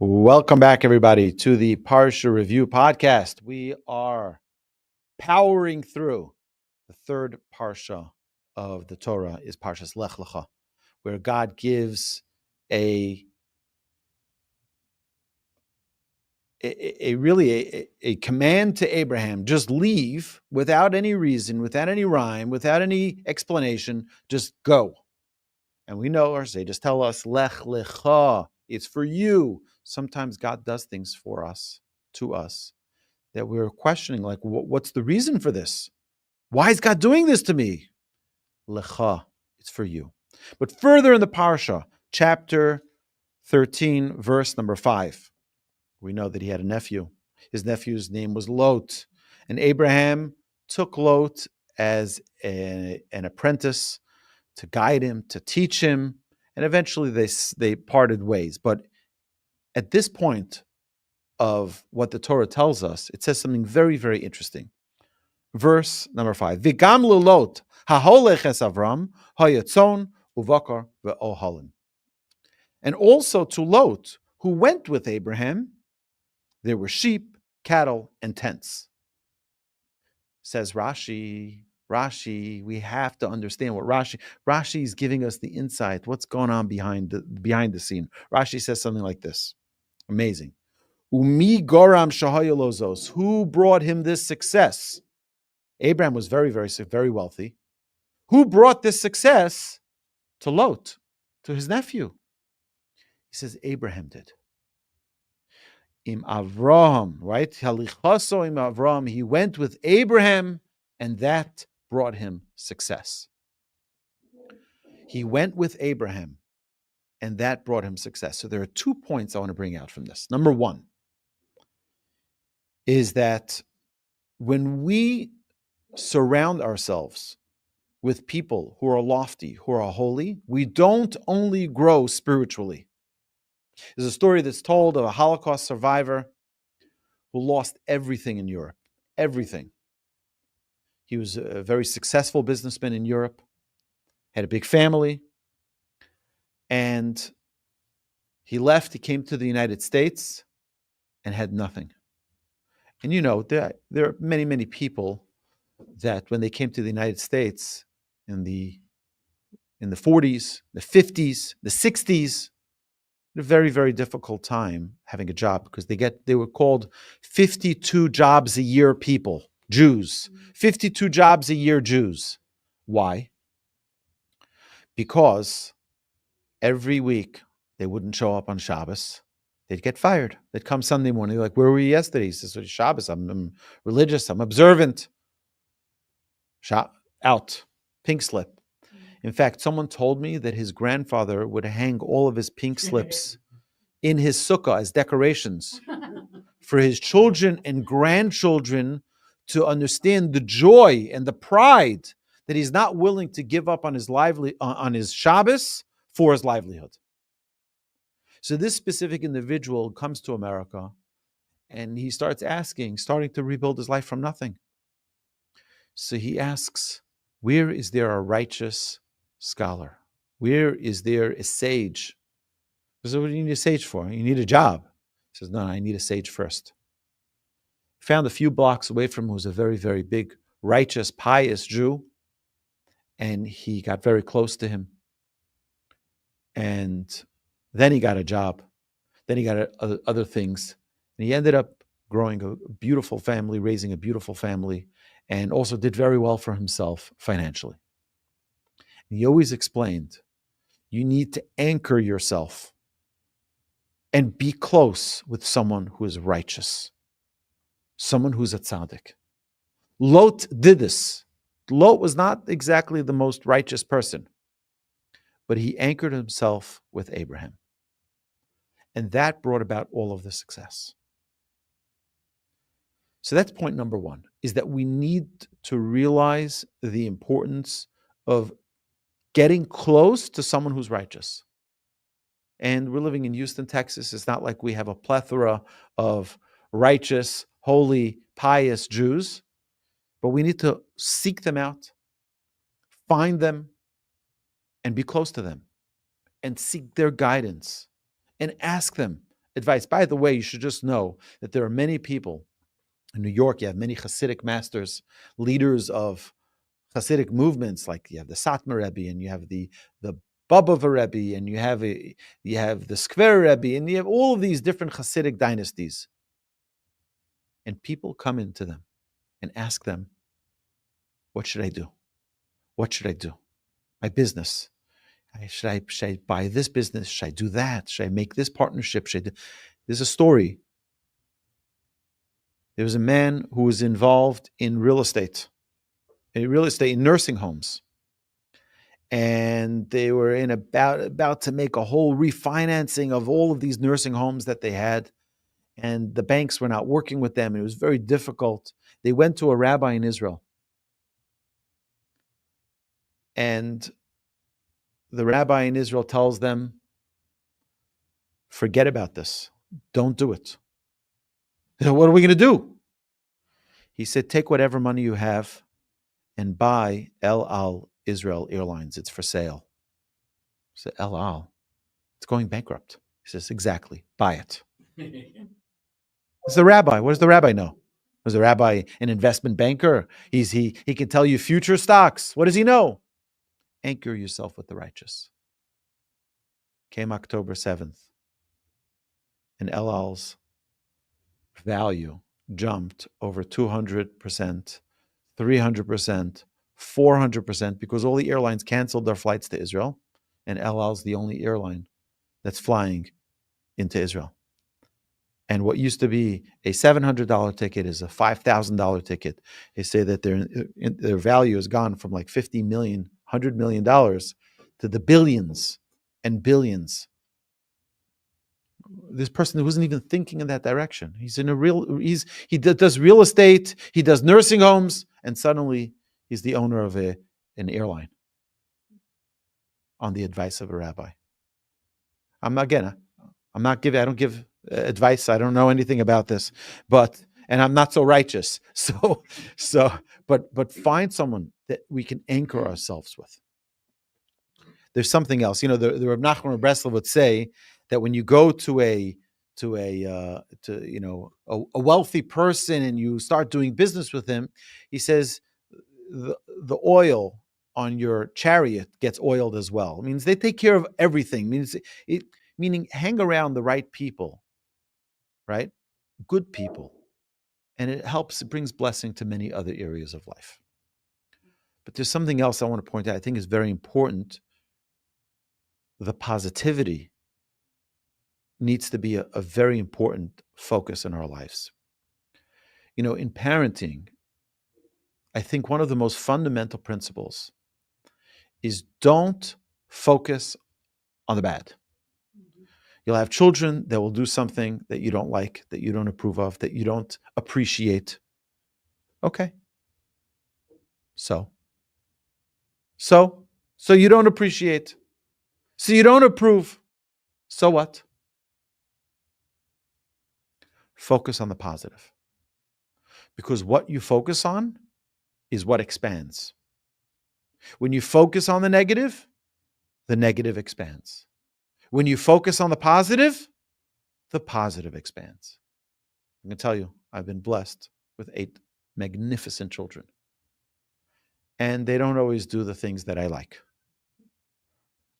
Welcome back, everybody, to the Parsha Review podcast. We are powering through the third Parsha of the Torah is Parsha Lech Lecha, where God gives a command to Abraham: just leave without any reason, without any rhyme, without any explanation. Just go. And we know, or they just tell us, Lech Lecha, it's for you. Sometimes God does things for us, to us, that we're questioning, like, what's the reason for this? Why is God doing this to me? Lecha, it's for you. But further in the Parsha, chapter 13, verse number 5, we know that he had a nephew. His nephew's name was Lot. And Abraham took Lot as an apprentice to guide him, to teach him, and eventually they parted ways. But at this point of what the Torah tells us, it says something very, very interesting. Verse number 5. V'gam lelot haholech es Avram hayatzon uvakar ve'ohalim. And also to Lot, who went with Abraham, there were sheep, cattle, and tents. Says Rashi, we have to understand what Rashi is giving us the insight, what's going on behind the scene. Rashi says something like this. Amazing. Umi goram shahayalozos. Who brought him this success? Abraham was very, very, very wealthy. Who brought this success to Lot, to his nephew? He says Abraham did. Im Avraham, right? Halichaso im Avraham. He went with Abraham, and that brought him success. He went with Abraham, and that brought him success. So there are 2 points I want to bring out from this. Number one is that when we surround ourselves with people who are lofty, who are holy, we don't only grow spiritually. There's a story that's told of a Holocaust survivor who lost everything in Europe. Everything. He was a very successful businessman in Europe, had a big family, and he left. He came to the United States and had nothing. And you know, there are many, many people that when they came to the United States in the 40s, the 50s, the 60s, a very, very difficult time having a job because they were called 52 jobs a year people, Jews. 52 jobs a year Jews. Why? Because every week they wouldn't show up on Shabbos. They'd get fired. They'd come Sunday morning, like, where were you yesterday? He says, it's Shabbos, I'm religious, I'm observant. Out. Pink slip. In fact, someone told me that his grandfather would hang all of his pink slips in his sukkah as decorations for his children and grandchildren to understand the joy and the pride that he's not willing to give up on his Shabbos for his livelihood. So this specific individual comes to America and he starts starting to rebuild his life from nothing. So he asks, where is there a righteous scholar? Where is there a sage? He says, what do you need a sage for? You need a job. He says, no, I need a sage first. Found a few blocks away from him who was a very, very big, righteous, pious Jew. And he got very close to him. And then he got a job. Then he got other things. And he ended up growing a beautiful family, raising a beautiful family, and also did very well for himself financially. And he always explained, you need to anchor yourself and be close with someone who is righteous, someone who's a tzaddik. Lot did this. Lot was not exactly the most righteous person, but he anchored himself with Abraham. And that brought about all of the success. So that's point number one, is that we need to realize the importance of getting close to someone who's righteous. And we're living in Houston, Texas. It's not like we have a plethora of righteous, holy, pious Jews, but we need to seek them out, find them, and be close to them, and seek their guidance, and ask them advice. By the way, you should just know that there are many people in New York. You have many Hasidic masters, leaders of Hasidic movements, like you have the Satmar Rebbe, and you have the Babova Rebbe, and you have the Skver Rebbe, and you have all of these different Hasidic dynasties. And people come into them and ask them, what should I do? What should I do? My business. Should I buy this business? Should I do that? Should I make this partnership? There's a story. There was a man who was involved in real estate in nursing homes. And they were about to make a whole refinancing of all of these nursing homes that they had. And the banks were not working with them. It was very difficult. They went to a rabbi in Israel. And the rabbi in Israel tells them, forget about this. Don't do it. They said, what are we going to do? He said, take whatever money you have and buy El Al Israel Airlines. It's for sale. I said, El Al? It's going bankrupt. He says, exactly. Buy it. It's the rabbi. What does the rabbi know? Was the rabbi an investment banker? He can tell you future stocks. What does he know? Anchor yourself with the righteous. Came October 7th, and El Al's value jumped over 200%, 300%, 400%, because all the airlines canceled their flights to Israel, and El Al's the only airline that's flying into Israel. And what used to be a $700 ticket is a $5,000 ticket. They say that their value has gone from like $50 million, $100 million to the billions and billions. This person wasn't even thinking in that direction. He does real estate, he does nursing homes, and suddenly he's the owner of an airline on the advice of a rabbi. I don't give advice. I don't know anything about this, and I'm not so righteous. But find someone that we can anchor ourselves with. There's something else. The Reb Nachman of Breslau would say that when you go to a wealthy person and you start doing business with him, he says the oil on your chariot gets oiled as well. It means they take care of everything. Meaning hang around the right people, right? Good people. And it brings blessing to many other areas of life. But there's something else I want to point out I think is very important. The positivity needs to be a very important focus in our lives. In parenting, I think one of the most fundamental principles is don't focus on the bad. You'll have children that will do something that you don't like, that you don't approve of, that you don't appreciate. Okay. So you don't appreciate. So you don't approve. So what? Focus on the positive. Because what you focus on is what expands. When you focus on the negative expands. When you focus on the positive expands. I'm going to tell you, I've been blessed with 8 magnificent children. And they don't always do the things that I like.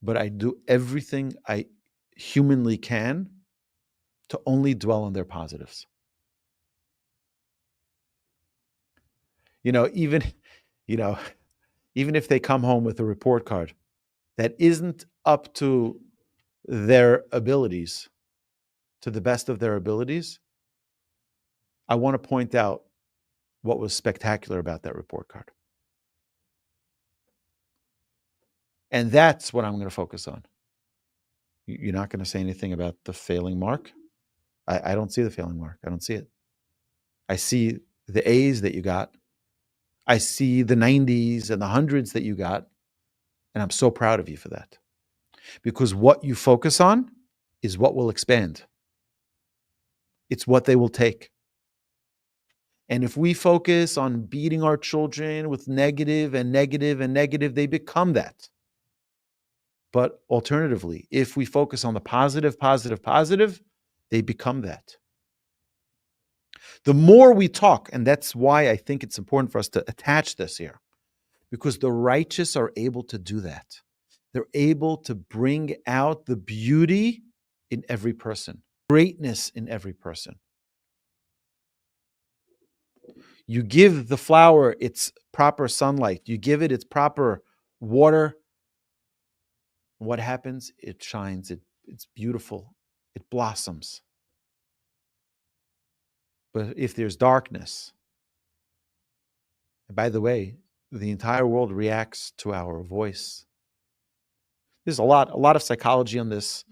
But I do everything I humanly can to only dwell on their positives. Even if they come home with a report card that isn't up to their abilities, to the best of their abilities, I want to point out what was spectacular about that report card. And that's what I'm going to focus on. You're not going to say anything about the failing mark? I don't see the failing mark. I don't see it. I see the A's that you got. I see the 90s and the 100s that you got. And I'm so proud of you for that. Because what you focus on is what will expand. It's what they will take. And if we focus on beating our children with negative and negative and negative, they become that. But alternatively, if we focus on the positive, they become that. The more we talk, and that's why I think it's important for us to attach this here, because the righteous are able to do that. They're able to bring out the beauty in every person, greatness in every person. You give the flower its proper sunlight, you give it its proper water. What happens? It shines, it's beautiful, it blossoms. But if there's darkness, and by the way, the entire world reacts to our voice. There's a lot of psychology on this,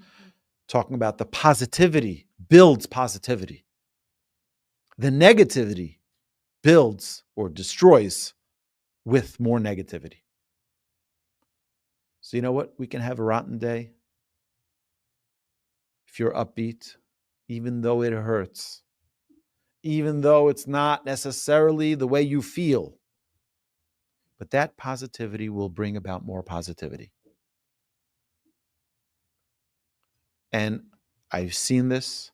talking about the positivity builds positivity. The negativity builds or destroys with more negativity. So you know what? We can have a rotten day. If you're upbeat, even though it hurts, even though it's not necessarily the way you feel, but that positivity will bring about more positivity. And I've seen this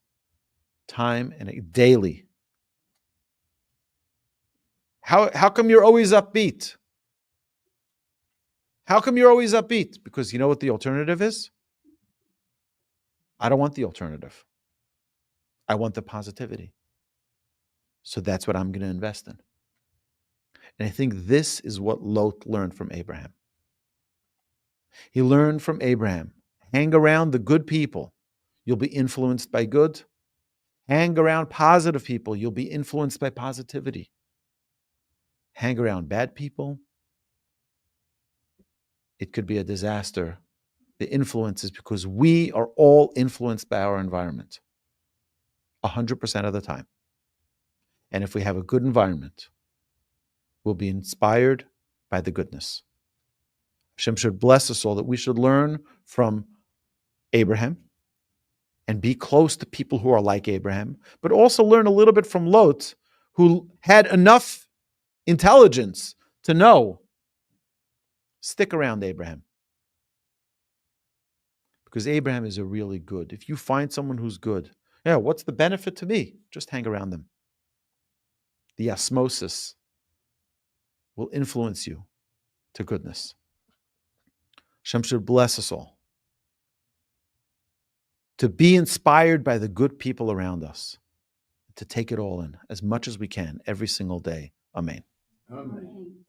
time and daily. How come you're always upbeat? How come you're always upbeat? Because you know what the alternative is? I don't want the alternative. I want the positivity. So that's what I'm going to invest in. And I think this is what Lot learned from Abraham. He learned from Abraham, hang around the good people, you'll be influenced by good. Hang around positive people, you'll be influenced by positivity. Hang around bad people, it could be a disaster. The influence is because we are all influenced by our environment 100% of the time. And if we have a good environment, we'll be inspired by the goodness. Hashem should bless us all that we should learn from Abraham and be close to people who are like Abraham, but also learn a little bit from Lot, who had enough intelligence to know, stick around Abraham. Because Abraham is a really good. If you find someone who's good, what's the benefit to me? Just hang around them. The osmosis will influence you to goodness. Hashem should bless us all to be inspired by the good people around us, to take it all in as much as we can every single day. Amen. Amen.